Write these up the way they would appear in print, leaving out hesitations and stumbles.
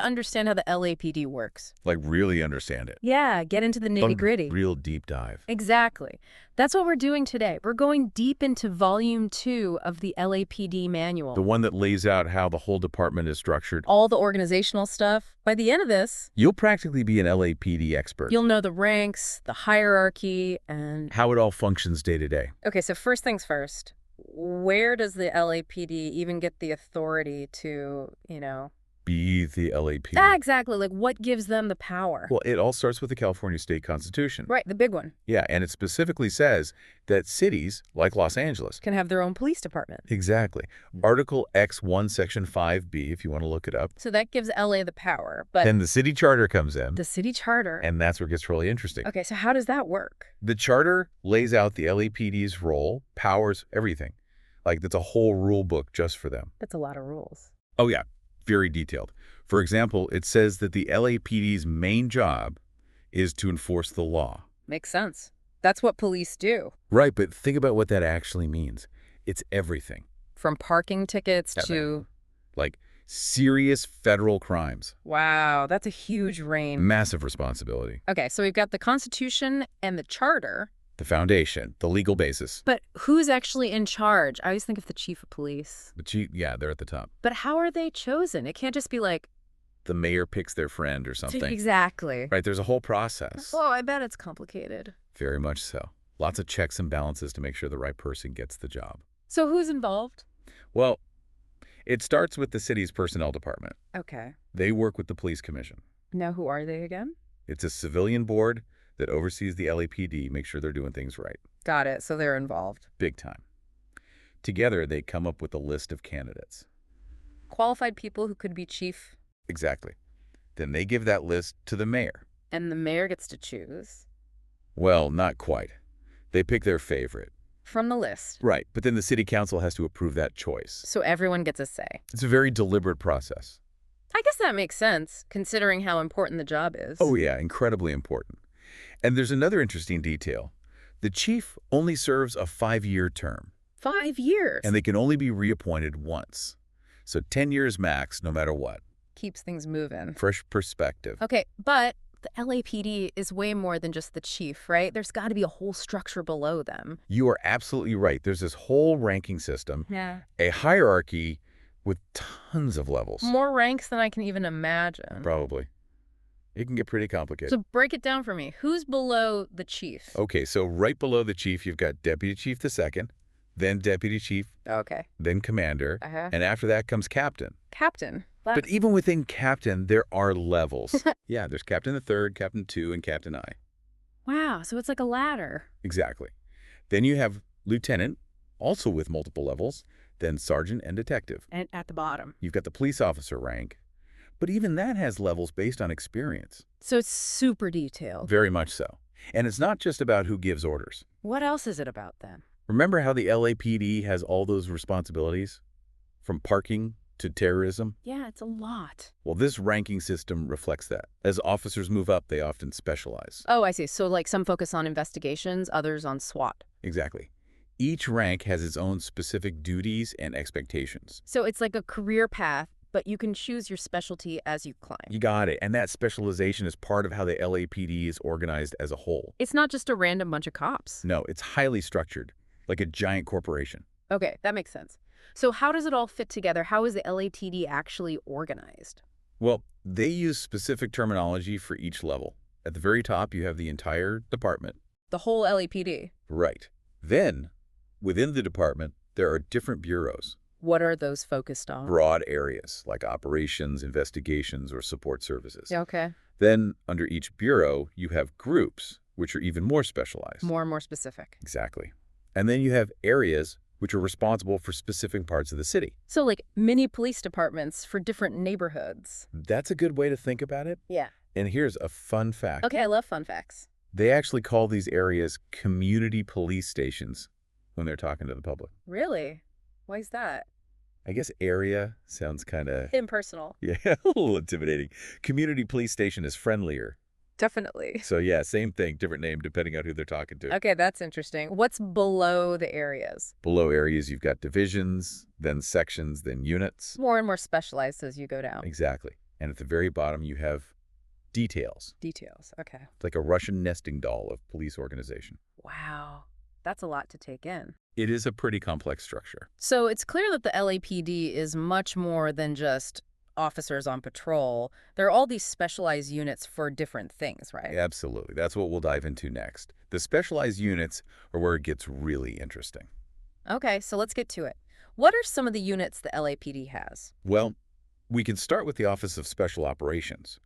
understand how the LAPD works. Like really understand it. Yeah, get into the nitty-gritty. A real deep dive. Exactly. That's what we're doing today. We're going deep into Volume 2 of the LAPD manual. The one that lays out how the whole department is structured. All the organizational stuff. By the end of this, You'll practically be an LAPD expert. you'll know the ranks, the hierarchy, and How it all functions day to day. Okay, so first things first. Where does the LAPD even get the authority to, Be the LAPD. Exactly. Like, what gives them the power? Well, it all starts with the California State Constitution. Right, the big one. Yeah, and it specifically says that cities, like Los Angeles, Can have their own police department. exactly. Article X1, Section 5B, if you want to look it up. So that gives LA the power, but Then the city charter comes in, the city charter. and that's where it gets really interesting. Okay, so how does that work? The charter lays out the LAPD's role, powers, everything. Like, that's a whole rule book just for them. That's a lot of rules. Oh, yeah, very detailed. For example, it says that the LAPD's main job is to enforce the law. Makes sense. That's what police do. Right, but think about what that actually means. It's everything. From parking tickets Yeah, to... Like, serious federal crimes. Wow, that's a huge range. Massive responsibility. Okay, so we've got the Constitution and the Charter. The foundation, the legal basis. But who's actually in charge? I always think of the chief of police. The chief, yeah, they're at the top. But how are they chosen? It can't just be like... The mayor picks their friend or something. Exactly. Right, there's a whole process. Oh, I bet it's complicated. Very much so. Lots of checks and balances to make sure the right person gets the job. So who's involved? Well, it starts with the city's personnel department. Okay. They work with the police commission. Now who are they again? It's a civilian board that oversees the LAPD, make sure they're doing things right. Got it. So they're involved. Big time. Together, they come up with a list of candidates. Qualified people who could be chief. Exactly. Then they give that list to the mayor. And the mayor gets to choose. Well, not quite. They pick their favorite. From the list. Right, but then the city council has to approve that choice. So everyone gets a say. It's a very deliberate process. I guess that makes sense, considering how important the job is. Oh yeah, incredibly important. And there's another interesting detail. The chief only serves a 5-year term. 5 years. And they can only be reappointed once. So 10 years max, no matter what. Keeps things moving. Fresh perspective. Okay, but the LAPD is way more than just the chief, right? There's got to be a whole structure below them. You are absolutely right. There's this whole ranking system, Yeah. a hierarchy with tons of levels. More ranks than I can even imagine. Probably. It can get pretty complicated. So break it down for me. Who's below the chief? Okay, so right below the chief, you've got Deputy Chief II, then Deputy Chief, Okay. then Commander, and after that comes Captain. Captain. But even within Captain, there are levels. Yeah, there's Captain III, Captain II, and Captain I. Wow, so it's like a ladder. Exactly. Then you have Lieutenant, also with multiple levels, then Sergeant and Detective. And at the bottom. You've got the police officer rank, but even that has levels based on experience. So it's super detailed. Very much so. And it's not just about who gives orders. What else is it about then? Remember how the LAPD has all those responsibilities? From parking to terrorism? Yeah, it's a lot. Well, this ranking system reflects that. As officers move up, they often specialize. Oh, I see. So like some focus on investigations, others on SWAT. Exactly. Each rank has its own specific duties and expectations. So it's like a career path, but you can choose your specialty as you climb. You got it. And that specialization is part of how the LAPD is organized as a whole. It's not just a random bunch of cops. No, it's highly structured, like a giant corporation. Okay, that makes sense. So how does it all fit together? How is the LAPD actually organized? Well, they use specific terminology for each level. At the very top, you have the entire department. The whole LAPD. Right. Then, within the department, there are different bureaus. What are those focused on? Broad areas, like operations, investigations, or support services. Okay. Then, under each bureau, you have groups, which are even more specialized. More and more specific. Exactly. And then you have areas which are responsible for specific parts of the city. So like mini police departments for different neighborhoods. That's a good way to think about it. Yeah. And here's a fun fact. Okay, I love fun facts. They actually call these areas community police stations when they're talking to the public. Really? Why is that? I guess area sounds kind of... Impersonal. Yeah, a little intimidating. Community police station is friendlier. Definitely. So yeah, same thing, different name depending on who they're talking to. Okay, that's interesting. What's below the areas? Below areas, you've got divisions, then sections, then units. More and more specialized as you go down. Exactly. And at the very bottom, you have details, Details. Okay. like a Russian nesting doll of police organization. Wow. That's a lot to take in. It is a pretty complex structure. So it's clear that the LAPD is much more than just officers on patrol. There are all these specialized units for different things, right? Absolutely. That's what we'll dive into next. The specialized units are where it gets really interesting. Okay, so let's get to it. What are some of the units the LAPD has? Well, we can start with the Office of Special Operations.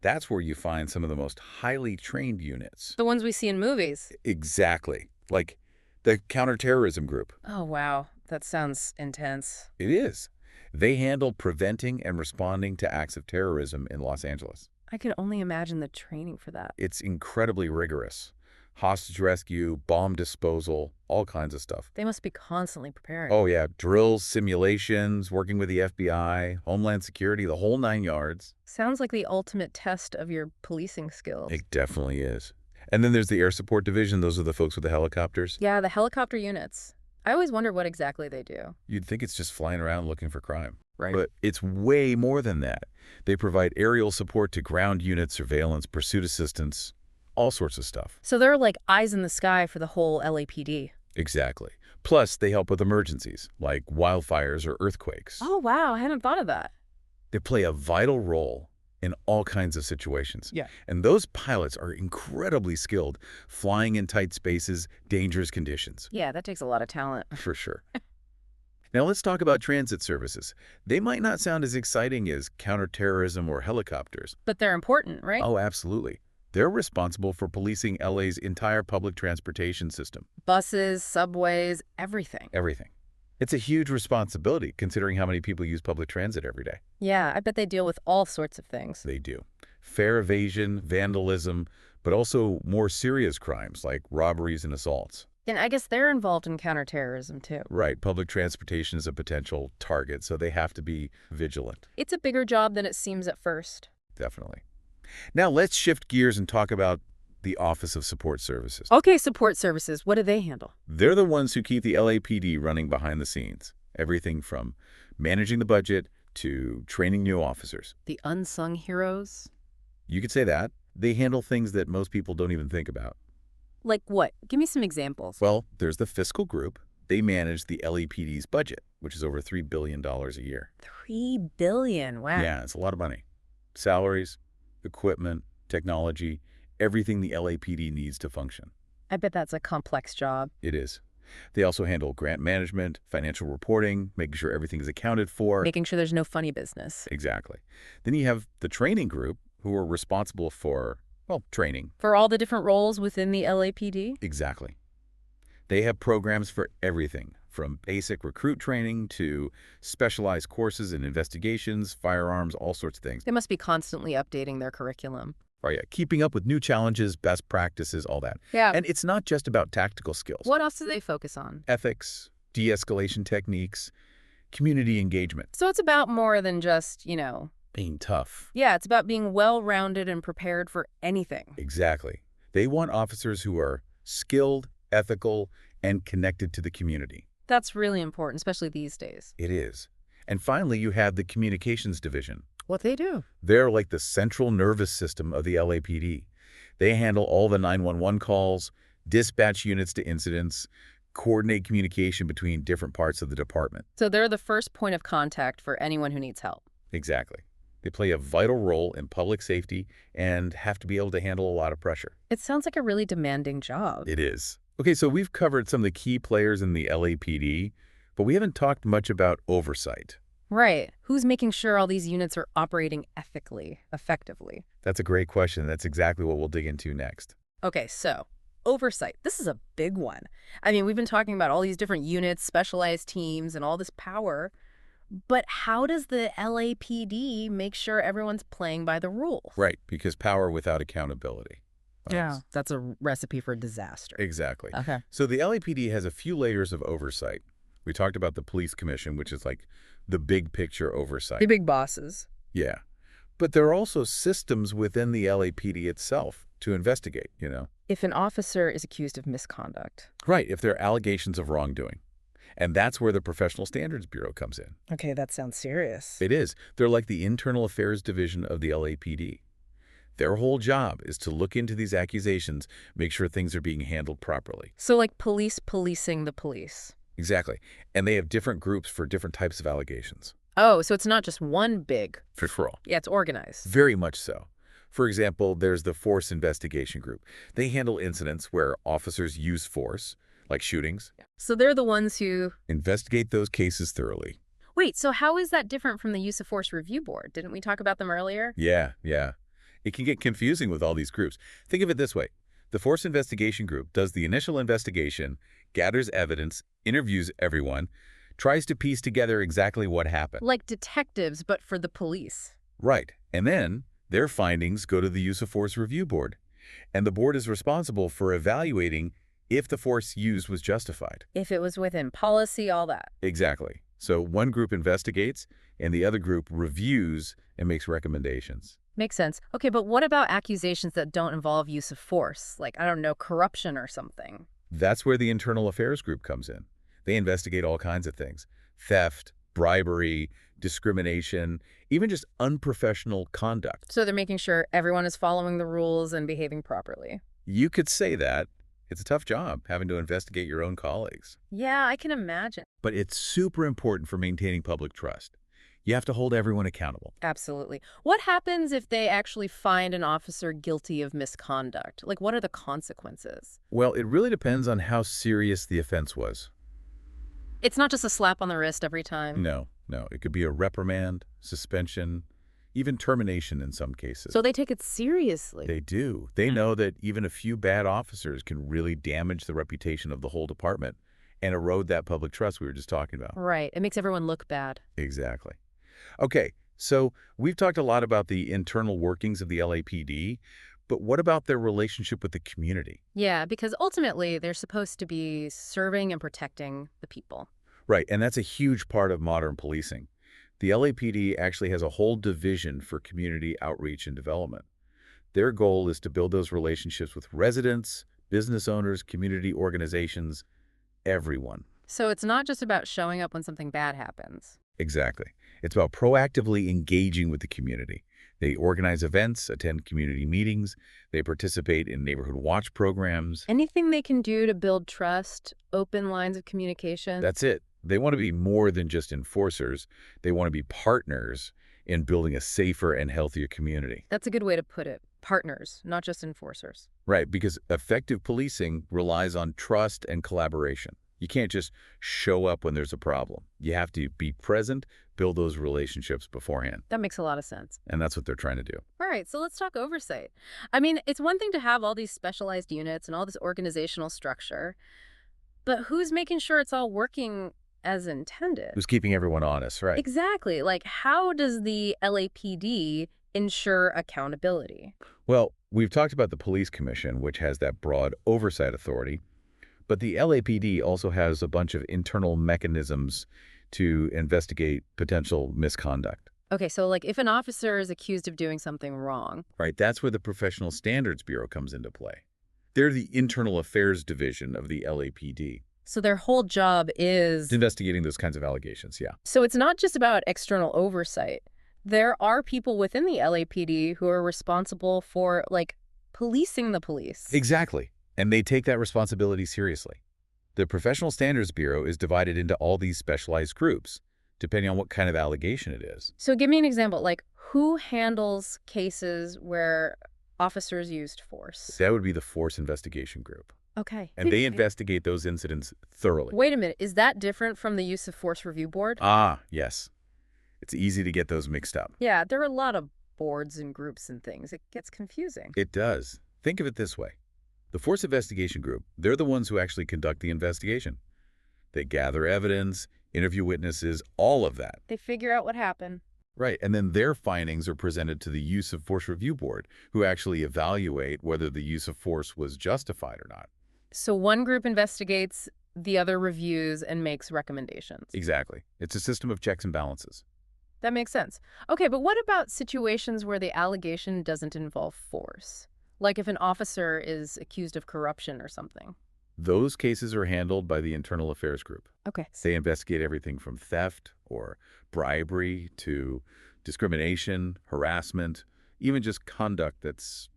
That's where you find some of the most highly trained units. The ones we see in movies. Exactly. Like the Counterterrorism Group. Oh, wow. That sounds intense. It is. They handle preventing and responding to acts of terrorism in Los Angeles. I can only imagine the training for that. It's incredibly rigorous. Hostage rescue, bomb disposal, all kinds of stuff. They must be constantly preparing. Oh, yeah. Drills, simulations, working with the FBI, Homeland Security, the whole 9 yards. Sounds like the ultimate test of your policing skills. It definitely is. And then there's the Air Support Division. Those are the folks with the helicopters. Yeah, the helicopter units. I always wonder what exactly they do. You'd think it's just flying around looking for crime. Right. But it's way more than that. They provide aerial support to ground units, surveillance, pursuit assistance, all sorts of stuff. So they're like eyes in the sky for the whole LAPD. Exactly. Plus, they help with emergencies, like wildfires or earthquakes. Oh, wow. I hadn't thought of that. They play a vital role in all kinds of situations. Yeah. And those pilots are incredibly skilled, flying in tight spaces, dangerous conditions. Yeah, that takes a lot of talent. For sure. Now let's talk about transit services. They might not sound as exciting as counterterrorism or helicopters. But they're important, right? Oh, absolutely. They're responsible for policing LA's entire public transportation system. Buses, subways, everything. Everything. It's a huge responsibility considering how many people use public transit every day. Yeah, I bet they deal with all sorts of things. They do. Fare evasion, vandalism, but also more serious crimes like robberies and assaults. And I guess they're involved in counterterrorism, too. Right. Public transportation is a potential target, so they have to be vigilant. It's a bigger job than it seems at first. Definitely. Now let's shift gears and talk about the Office of Support Services. Okay, support services. What do they handle? They're the ones who keep the LAPD running behind the scenes. Everything from managing the budget to training new officers. The unsung heroes? You could say that. They handle things that most people don't even think about. Like what? Give me some examples. Well, there's the fiscal group. They manage the LAPD's budget, which is over $3 billion a year. $3 billion. Wow. Yeah, it's a lot of money. Salaries, equipment, technology, everything the LAPD needs to function. I bet that's a complex job. It is. They also handle grant management, financial reporting, making sure everything is accounted for. Making sure there's no funny business. Exactly. Then you have the training group, who are responsible for, well, training. For all the different roles within the LAPD? Exactly. They have programs for everything, from basic recruit training to specialized courses in investigations, firearms, all sorts of things. They must be constantly updating their curriculum. Oh, yeah, keeping up with new challenges, best practices, all that. Yeah. And it's not just about tactical skills. What else do they focus on? Ethics, de-escalation techniques, community engagement. So it's about more than just, Being tough. yeah, it's about being well-rounded and prepared for anything. Exactly. They want officers who are skilled, ethical, and connected to the community. That's really important, especially these days. It is. And finally, you have the communications division. What they do? They're like the central nervous system of the LAPD. They handle all the 911 calls, dispatch units to incidents, coordinate communication between different parts of the department. So they're the first point of contact for anyone who needs help. Exactly. They play a vital role in public safety and have to be able to handle a lot of pressure. It sounds like a really demanding job. It is. Okay, so we've covered some of the key players in the LAPD, but we haven't talked much about oversight. Right. Who's making sure all these units are operating ethically, effectively? That's a great question. That's exactly what we'll dig into next. Okay, so oversight. This is a big one. I mean, we've been talking about all these different units, specialized teams, and all this power. But how does the LAPD make sure everyone's playing by the rules? Right, because power without accountability. Yeah, that's a recipe for disaster. Exactly. Okay. So the LAPD has a few layers of oversight. We talked about the police commission, which is like the big picture oversight. The big bosses. Yeah. But there are also systems within the LAPD itself to investigate, If an officer is accused of misconduct. Right, if there are allegations of wrongdoing. And that's where the Professional Standards Bureau comes in. Okay, that sounds serious. It is. They're like the Internal Affairs Division of the LAPD. Their whole job is to look into these accusations, make sure things are being handled properly. So like police policing the police. Exactly. And they have different groups for different types of allegations. Oh, so it's not just one big. For all. Yeah, it's organized. Very much so. For example, there's the Force Investigation Group. They handle incidents where officers use force, like shootings. So they're the ones who... Investigate those cases thoroughly. Wait, so how is that different from the Use of Force Review Board? Didn't we talk about them earlier? Yeah. It can get confusing with all these groups. Think of it this way. The Force Investigation Group does the initial investigation, gathers evidence, interviews everyone, tries to piece together exactly what happened. Like detectives, but for the police. Right. And then their findings go to the Use of Force Review Board. And the board is responsible for evaluating if the force used was justified. If it was within policy, all that. Exactly. So one group investigates, and the other group reviews and makes recommendations. Makes sense. Okay, but what about accusations that don't involve use of force? Like, I don't know, corruption or something. That's where the Internal Affairs Group comes in. They investigate all kinds of things. Theft, bribery, discrimination, even just unprofessional conduct. So they're making sure everyone is following the rules and behaving properly. You could say that. It's a tough job, having to investigate your own colleagues. Yeah, I can imagine. But it's super important for maintaining public trust. You have to hold everyone accountable. Absolutely. What happens if they actually find an officer guilty of misconduct? Like, what are the consequences? Well, it really depends on how serious the offense was. It's not just a slap on the wrist every time. No. It could be a reprimand, suspension, even termination in some cases. So they take it seriously. They do. They know that even a few bad officers can really damage the reputation of the whole department and erode that public trust we were just talking about. Right. It makes everyone look bad. Exactly. Okay, so we've talked a lot about the internal workings of the LAPD, but what about their relationship with the community? Yeah, because ultimately they're supposed to be serving and protecting the people. Right, and that's a huge part of modern policing. The LAPD actually has a whole division for community outreach and development. Their goal is to build those relationships with residents, business owners, community organizations, everyone. So it's not just about showing up when something bad happens. Exactly. It's about proactively engaging with the community. They organize events, attend community meetings, they participate in neighborhood watch programs. Anything they can do to build trust, open lines of communication. That's it. They want to be more than just enforcers. They want to be partners in building a safer and healthier community. That's a good way to put it. Partners, not just enforcers. Right, because effective policing relies on trust and collaboration. You can't just show up when there's a problem. You have to be present, build those relationships beforehand. That makes a lot of sense. And that's what they're trying to do. All right, so let's talk oversight. I mean, it's one thing to have all these specialized units and all this organizational structure, but who's making sure it's all working as intended? Who's keeping everyone honest, right? Exactly. Like, how does the LAPD ensure accountability? Well, we've talked about the police commission, which has that broad oversight authority, but the LAPD also has a bunch of internal mechanisms to investigate potential misconduct. Okay, so like if an officer is accused of doing something wrong. Right, that's where the Professional Standards Bureau comes into play. They're the Internal Affairs Division of the LAPD. So their whole job is... Investigating those kinds of allegations, yeah. So it's not just about external oversight. There are people within the LAPD who are responsible for, like, policing the police. Exactly. And they take that responsibility seriously. The Professional Standards Bureau is divided into all these specialized groups, depending on what kind of allegation it is. So give me an example, like who handles cases where officers used force? That would be the Force Investigation Group. Okay. And they investigate those incidents thoroughly. Wait a minute, is that different from the Use of Force Review Board? Ah, yes. It's easy to get those mixed up. Yeah, there are a lot of boards and groups and things. It gets confusing. It does. Think of it this way. The Force Investigation Group, they're the ones who actually conduct the investigation. They gather evidence, interview witnesses, all of that. They figure out what happened. Right, and then their findings are presented to the Use of Force Review Board, who actually evaluate whether the use of force was justified or not. So one group investigates, the other reviews and makes recommendations. Exactly. It's a system of checks and balances. That makes sense. Okay, but what about situations where the allegation doesn't involve force? Like if an officer is accused of corruption or something. Those cases are handled by the Internal Affairs Group. Okay. They investigate everything from theft or bribery to discrimination, harassment, even just conduct that's,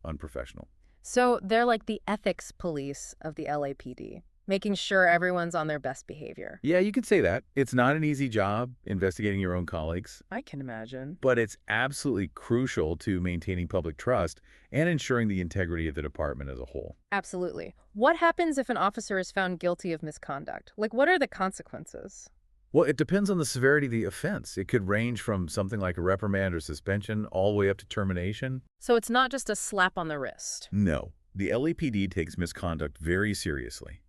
unprofessional. So they're like the ethics police of the LAPD, making sure everyone's on their best behavior. Yeah, you could say that. It's not an easy job investigating your own colleagues, I can imagine. but it's absolutely crucial to maintaining public trust and ensuring the integrity of the department as a whole. Absolutely. What happens if an officer is found guilty of misconduct? Like, what are the consequences? Well, it depends on the severity of the offense. It could range from something like a reprimand or suspension all the way up to termination. So it's not just a slap on the wrist. No, the LAPD takes misconduct very seriously.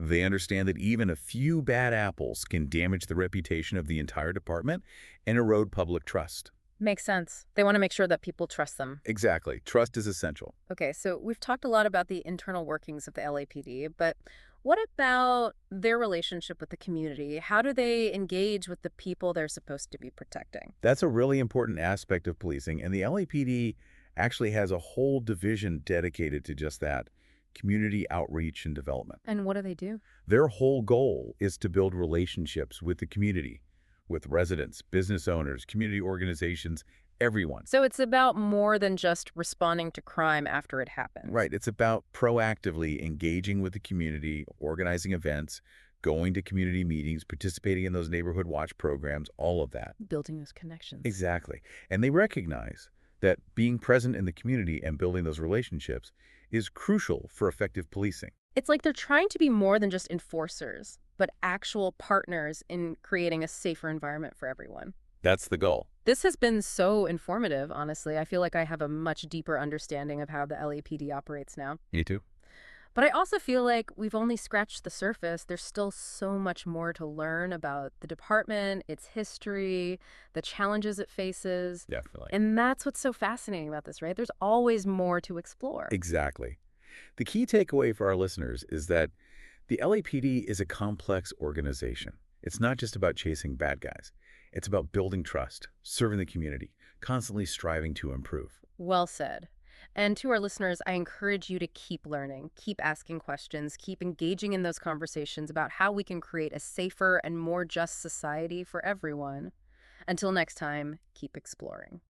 They understand that even a few bad apples can damage the reputation of the entire department and erode public trust. Makes sense. They want to make sure that people trust them. Exactly. Trust is essential. Okay, so we've talked a lot about the internal workings of the LAPD, but what about their relationship with the community? How do they engage with the people they're supposed to be protecting? That's a really important aspect of policing, and the LAPD actually has a whole division dedicated to just that, community outreach and development. And what do they do? Their whole goal is to build relationships with the community, with residents, business owners, community organizations, everyone. So it's about more than just responding to crime after it happens. Right. It's about proactively engaging with the community, organizing events, going to community meetings, participating in those neighborhood watch programs, all of that. Building those connections. Exactly. And they recognize that being present in the community and building those relationships is crucial for effective policing. It's like they're trying to be more than just enforcers, but actual partners in creating a safer environment for everyone. That's the goal. This has been so informative, honestly. I feel like I have a much deeper understanding of how the LAPD operates now. Me too. But I also feel like we've only scratched the surface. There's still so much more to learn about the department, its history, the challenges it faces. Definitely. And that's what's so fascinating about this, right? There's always more to explore. Exactly. The key takeaway for our listeners is that the LAPD is a complex organization. It's not just about chasing bad guys. It's about building trust, serving the community, constantly striving to improve. Well said. And to our listeners, I encourage you to keep learning, keep asking questions, keep engaging in those conversations about how we can create a safer and more just society for everyone. Until next time, keep exploring.